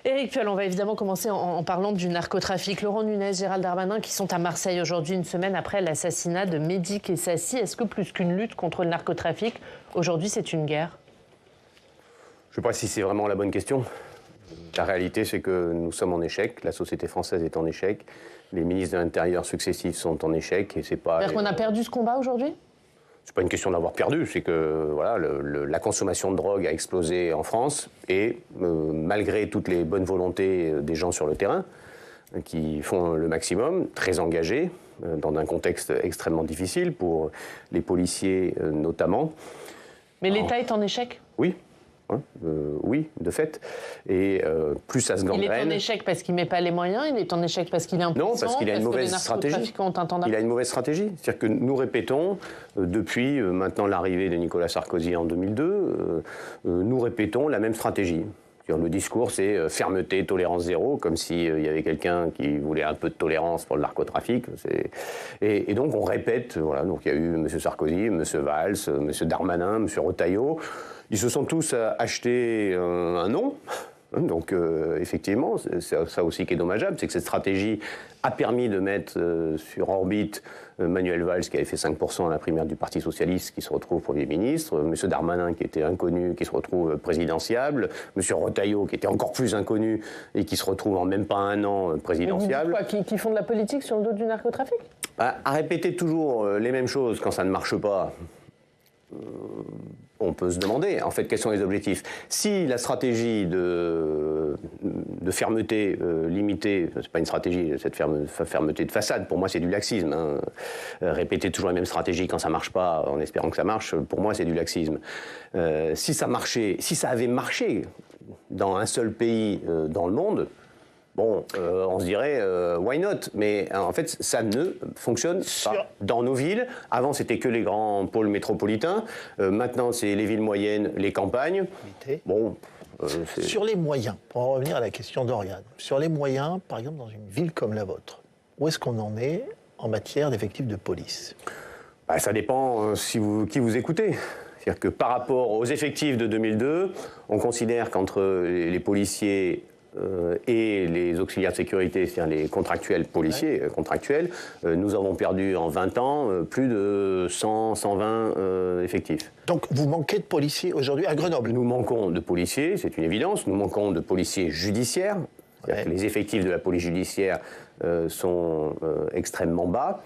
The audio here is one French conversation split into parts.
Éric Piolle, on va évidemment commencer en parlant du narcotrafic. Laurent Nunez, Gérald Darmanin qui sont à Marseille aujourd'hui, une semaine après l'assassinat de Mehdi Kessassi. Est-ce que plus qu'une lutte contre le narcotrafic, aujourd'hui c'est une guerre? Je ne sais pas si c'est vraiment la bonne question. La réalité, c'est que nous sommes en échec. La société française est en échec. Les ministres de l'Intérieur successifs sont en échec. Et c'est pas. C'est-à-dire qu'on a perdu ce combat aujourd'hui? C'est pas une question d'avoir perdu, c'est que voilà, la consommation de drogue a explosé en France et malgré toutes les bonnes volontés des gens sur le terrain, qui font le maximum, très engagés, dans un contexte extrêmement difficile pour les policiers notamment. Mais l'État est en échec? Oui. Oui, de fait. Et plus ça se gangrène... Il est en échec parce qu'il ne met pas les moyens, il est en échec parce qu'il est impuissant, non, parce qu'il a une mauvaise stratégie. Il a une mauvaise stratégie. C'est-à-dire que nous répétons, depuis maintenant l'arrivée de Nicolas Sarkozy en 2002, nous répétons la même stratégie. Le discours, c'est fermeté, tolérance zéro, comme s'il y avait quelqu'un qui voulait un peu de tolérance pour le narcotrafic. Et donc on répète, voilà, donc il y a eu M. Sarkozy, M. Valls, M. Darmanin, M. Retailleau. Ils se sont tous achetés un nom. Donc effectivement, c'est ça aussi qui est dommageable, c'est que cette stratégie a permis de mettre sur orbite Manuel Valls, qui avait fait 5% à la primaire du Parti Socialiste, qui se retrouve Premier ministre, M. Darmanin, qui était inconnu, qui se retrouve présidentiable, M. Retailleau, qui était encore plus inconnu et qui se retrouve en même pas un an présidentiable. Mais vous dites quoi, qui font de la politique sur le dos du narcotrafic? À répéter toujours les mêmes choses quand ça ne marche pas, on peut se demander, en fait, quels sont les objectifs. Si la stratégie de fermeté limitée, c'est pas une stratégie, cette fermeté de façade, pour moi c'est du laxisme. Répéter toujours la même stratégie quand ça marche pas, en espérant que ça marche, pour moi c'est du laxisme. Si ça marchait, si ça avait marché dans un seul pays dans le monde, bon, on se dirait why not, mais en fait ça ne fonctionne pas dans nos villes. Avant c'était que les grands pôles métropolitains, maintenant c'est les villes moyennes, les campagnes. Bon, sur les moyens, pour en revenir à la question d'Oriane, sur les moyens, par exemple dans une ville comme la vôtre, où est-ce qu'on en est en matière d'effectifs de police? Ça dépend qui vous écoutez. C'est-à-dire que par rapport aux effectifs de 2002, on considère qu'entre les policiers et les auxiliaires de sécurité, c'est-à-dire les contractuels policiers, contractuels, nous avons perdu en 20 ans plus de 100, 120 effectifs. Donc vous manquez de policiers aujourd'hui à Grenoble? Nous manquons de policiers, c'est une évidence. Nous manquons de policiers judiciaires. C'est-à-dire que les effectifs de la police judiciaire sont extrêmement bas.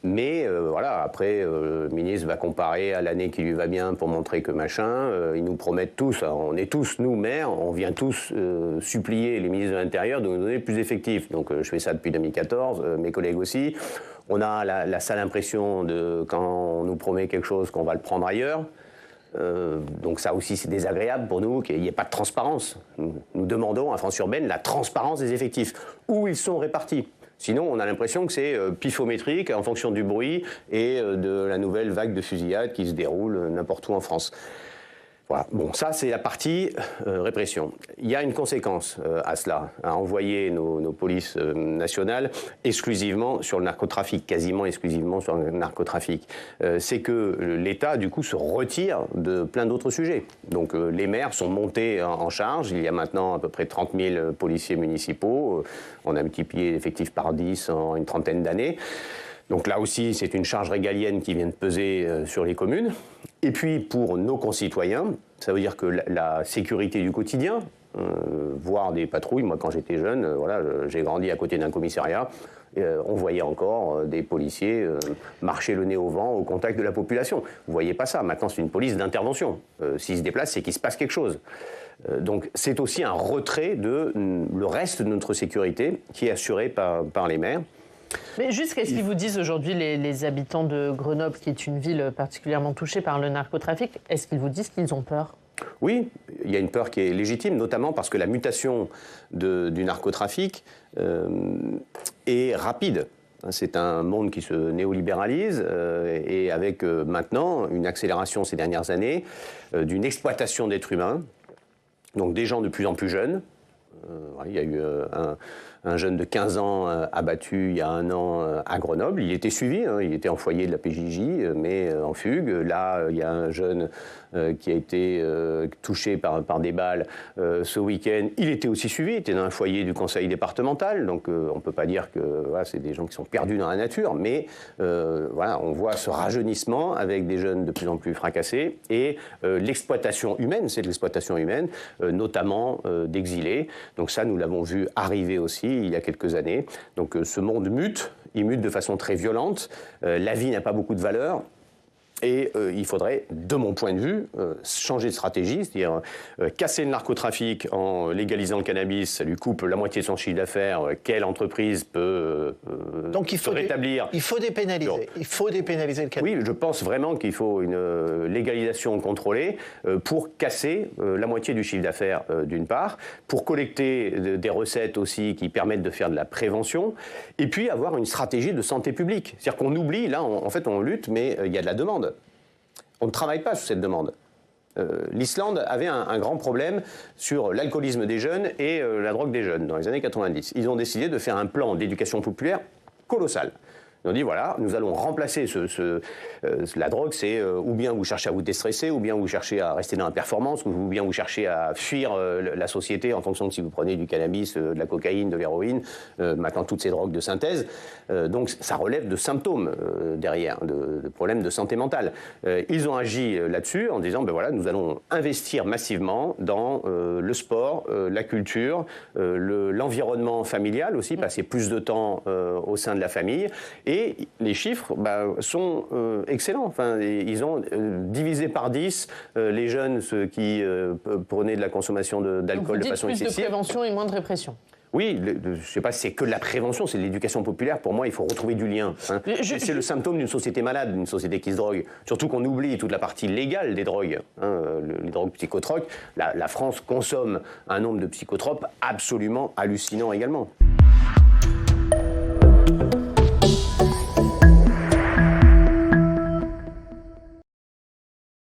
Mais voilà, après, le ministre va comparer à l'année qui lui va bien pour montrer que machin. Ils nous promettent tous, on est tous, nous, maires, on vient tous supplier les ministres de l'Intérieur de nous donner plus d'effectifs. Donc je fais ça depuis 2014, mes collègues aussi. On a la sale impression de, quand on nous promet quelque chose, qu'on va le prendre ailleurs. Donc ça aussi c'est désagréable pour nous qu'il n'y ait pas de transparence. Nous demandons à France Urbaine la transparence des effectifs, où ils sont répartis. Sinon, on a l'impression que c'est pifométrique en fonction du bruit et de la nouvelle vague de fusillade qui se déroule n'importe où en France. Voilà. Bon, ça, c'est la partie répression. Il y a une conséquence à cela, à envoyer nos polices nationales exclusivement sur le narcotrafic, quasiment exclusivement sur le narcotrafic. C'est que l'État, du coup, se retire de plein d'autres sujets. Donc, les maires sont montés en charge. Il y a maintenant à peu près 30 000 policiers municipaux. On a multiplié l'effectif par 10 en une trentaine d'années. Donc là aussi, c'est une charge régalienne qui vient de peser sur les communes. Et puis, pour nos concitoyens, ça veut dire que la sécurité du quotidien, voir des patrouilles, moi quand j'étais jeune, voilà, j'ai grandi à côté d'un commissariat, on voyait encore des policiers marcher le nez au vent au contact de la population. Vous ne voyez pas ça, maintenant c'est une police d'intervention. S'ils se déplacent, c'est qu'il se passe quelque chose. Donc c'est aussi un retrait de le reste de notre sécurité qui est assuré par les maires. Mais juste, qu'est-ce qu'ils vous disent aujourd'hui, les habitants de Grenoble, qui est une ville particulièrement touchée par le narcotrafic? Est-ce qu'ils vous disent qu'ils ont peur? Oui, il y a une peur qui est légitime, notamment parce que la mutation du narcotrafic est rapide. C'est un monde qui se néolibéralise et avec maintenant une accélération ces dernières années d'une exploitation d'êtres humains, donc des gens de plus en plus jeunes. Il y a eu un jeune de 15 ans abattu il y a 1 an à Grenoble. Il était suivi, hein, il était en foyer de la PJJ, mais en fugue. Là, il y a un jeune qui a été touché par des balles ce week-end. Il était aussi suivi, il était dans un foyer du conseil départemental, donc on ne peut pas dire que voilà, c'est des gens qui sont perdus dans la nature, mais voilà, on voit ce rajeunissement avec des jeunes de plus en plus fracassés et l'exploitation humaine, c'est de l'exploitation humaine, notamment d'exilés. Donc ça, nous l'avons vu arriver aussi il y a quelques années. Donc ce monde mute, il mute de façon très violente, la vie n'a pas beaucoup de valeur. Et il faudrait, de mon point de vue, changer de stratégie, c'est-à-dire casser le narcotrafic en légalisant le cannabis, ça lui coupe la moitié de son chiffre d'affaires. Quelle entreprise peut Donc il faut se rétablir? Il faut dépénaliser. Il faut dépénaliser le cannabis. Oui, je pense vraiment qu'il faut une légalisation contrôlée pour casser la moitié du chiffre d'affaires d'une part, pour collecter des recettes aussi qui permettent de faire de la prévention, et puis avoir une stratégie de santé publique. C'est-à-dire qu'on oublie, là, en fait, on lutte, mais il y a de la demande. On ne travaille pas sur cette demande. L'Islande avait un grand problème sur l'alcoolisme des jeunes et la drogue des jeunes dans les années 90. Ils ont décidé de faire un plan d'éducation populaire colossal. Ils ont dit, voilà, nous allons remplacer la drogue, c'est ou bien vous cherchez à vous déstresser, ou bien vous cherchez à rester dans la performance, ou bien vous cherchez à fuir la société en fonction de si vous prenez du cannabis, de la cocaïne, de l'héroïne, maintenant toutes ces drogues de synthèse. Donc ça relève de symptômes derrière, de problèmes de santé mentale. Ils ont agi là-dessus en disant, ben voilà, nous allons investir massivement dans le sport, la culture, l'environnement familial aussi, passer plus de temps au sein de la famille. Et les chiffres sont excellents. Enfin, ils ont divisé par 10 les jeunes ceux qui prenaient de la consommation d'alcool de façon excessive. Plus de prévention et moins de répression. Oui, je ne sais pas si c'est que de la prévention, c'est de l'éducation populaire. Pour moi, il faut retrouver du lien. Hein. C'est le symptôme d'une société malade, d'une société qui se drogue. Surtout qu'on oublie toute la partie légale des drogues, hein, les drogues psychotropes. La France consomme un nombre de psychotropes absolument hallucinant également.